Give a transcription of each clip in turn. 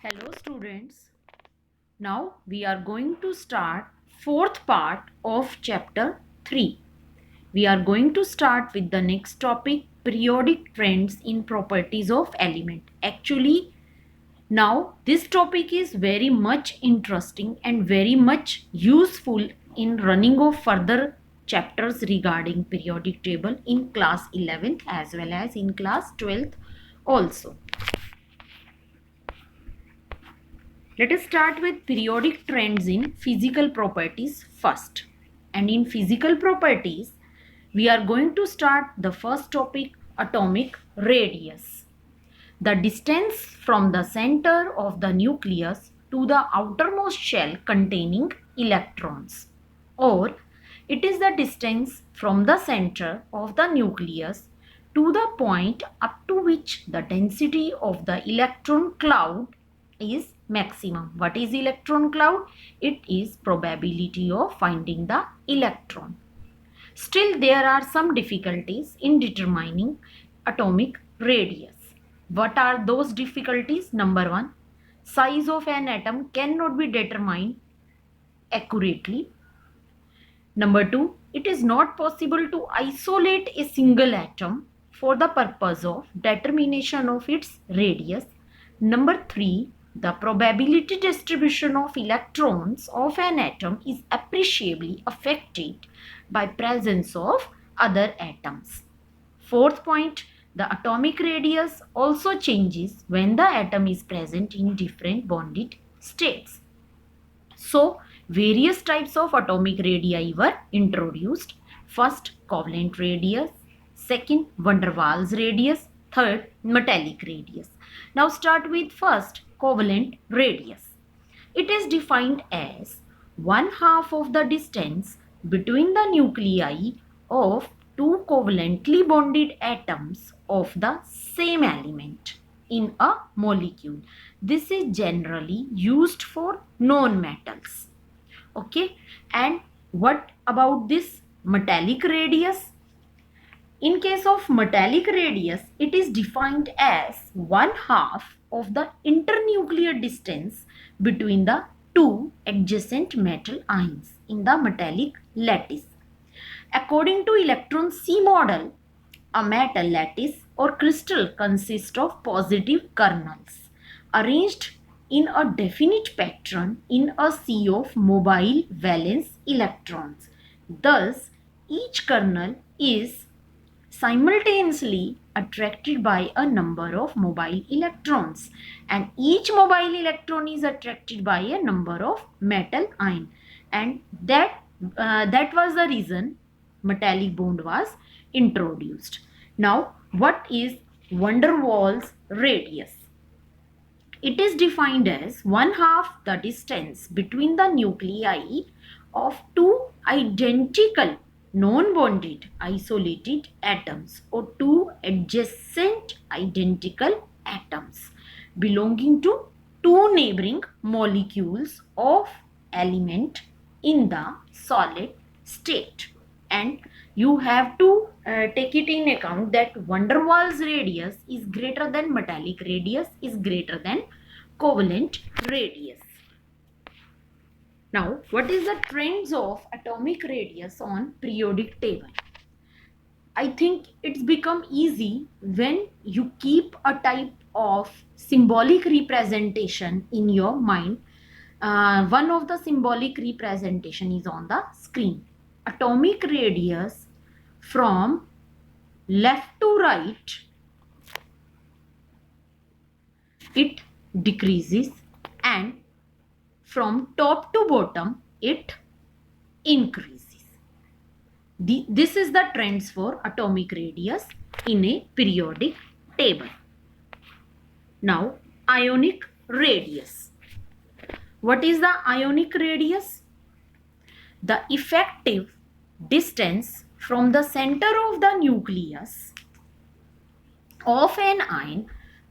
Hello students. Now we are going to start fourth part of chapter 3. We are going to start with the next topic, periodic trends in properties of element. Actually, now this topic is very much interesting and very much useful in running of further chapters regarding periodic table in class 11th as well as in class 12th also. Let us start with periodic trends in physical properties first. And in physical properties, we are going to start the first topic, atomic radius. The distance from the center of the nucleus to the outermost shell containing electrons. Or it is the distance from the center of the nucleus to the point up to which the density of the electron cloud is maximum. What is electron cloud? It is probability of finding the electron. Still, there are some difficulties in determining atomic radius. What are those difficulties? Number one, size of an atom cannot be determined accurately. Number two, it is not possible to isolate a single atom for the purpose of determination of its radius. Number three, the probability distribution of electrons of an atom is appreciably affected by presence of other atoms. Fourth point, the atomic radius also changes when the atom is present in different bonded states. So, various types of atomic radii were introduced. First, covalent radius. Second, van der Waals radius. Third, metallic radius. Now start with first, covalent radius. It is defined as 1/2 of the distance between the nuclei of two covalently bonded atoms of the same element in a molecule. This is generally used for non-metals. Okay, and what about this metallic radius? In case of metallic radius, it is defined as 1/2 of the internuclear distance between the two adjacent metal ions in the metallic lattice. According to electron C model, a metal lattice or crystal consists of positive kernels arranged in a definite pattern in a sea of mobile valence electrons. Thus, each kernel is simultaneously attracted by a number of mobile electrons, and each mobile electron is attracted by a number of metal ion, and that was the reason metallic bond was introduced. Now, what is van der Waals radius? It is defined as 1/2 the distance between the nuclei of two identical non-bonded isolated atoms or two adjacent identical atoms belonging to two neighboring molecules of element in the solid state. And you have to take it in account that van der Waals radius is greater than metallic radius is greater than covalent radius. Now, what is the trends of atomic radius on periodic table? I think it's become easy when you keep a type of symbolic representation in your mind. One of the symbolic representation is on the screen. Atomic radius from left to right, it decreases, and from top to bottom it increases. This is the trends for atomic radius in a periodic table. Now, ionic radius. What is the ionic radius? The effective distance from the center of the nucleus of an ion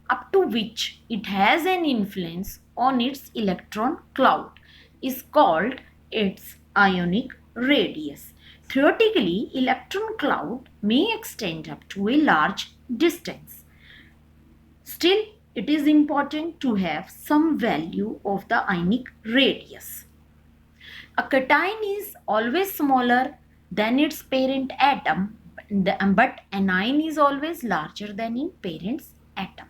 up to which it has an influence on its electron cloud is called its ionic radius. Theoretically, electron cloud may extend up to a large distance. Still, it is important to have some value of the ionic radius. A cation is always smaller than its parent atom, but anion is always larger than its parent's atom.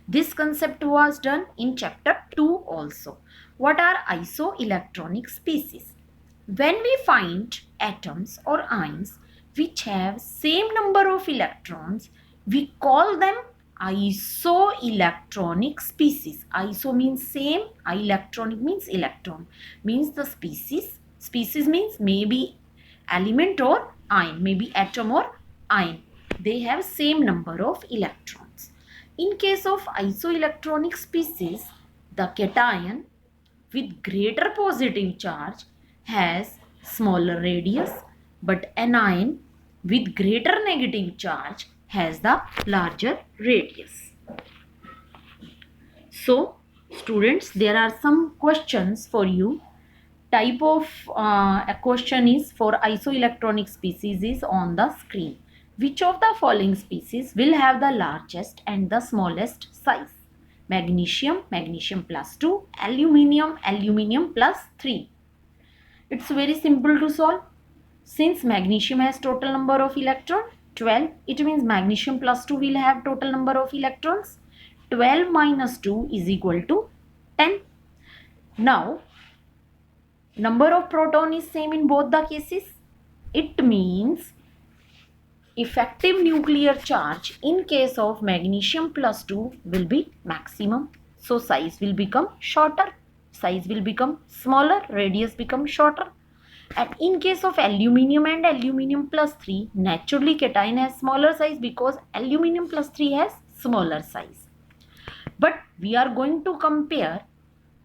This concept was done in chapter 2 also. What are isoelectronic species? When we find atoms or ions which have same number of electrons, we call them isoelectronic species. Iso means same, electronic means electron, means the species. Species means maybe element or ion, maybe atom or ion. They have same number of electrons. In case of isoelectronic species, the cation with greater positive charge has smaller radius, but anion with greater negative charge has the larger radius. So, students, there are some questions for you. Type of a question is for isoelectronic species is on the screen. Which of the following species will have the largest and the smallest size? Magnesium, magnesium plus 2, aluminium, aluminium plus 3. It's very simple to solve. Since magnesium has total number of electrons, 12, it means magnesium plus 2 will have total number of electrons. 12 minus 2 is equal to 10. Now, number of proton is same in both the cases. It means effective nuclear charge in case of magnesium plus 2 will be maximum. So size will become shorter, size will become smaller, radius become shorter. And in case of aluminium and aluminium plus 3, naturally cation has smaller size because aluminium plus 3 has smaller size. But we are going to compare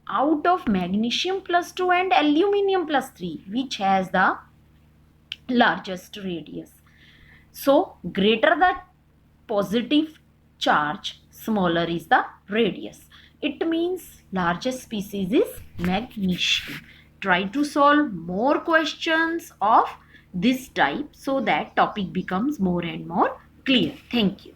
out of magnesium plus 2 and aluminium plus 3, which has the largest radius. So, greater the positive charge, smaller is the radius. It means largest species is magnesium. Try to solve more questions of this type so that topic becomes more and more clear. Thank you.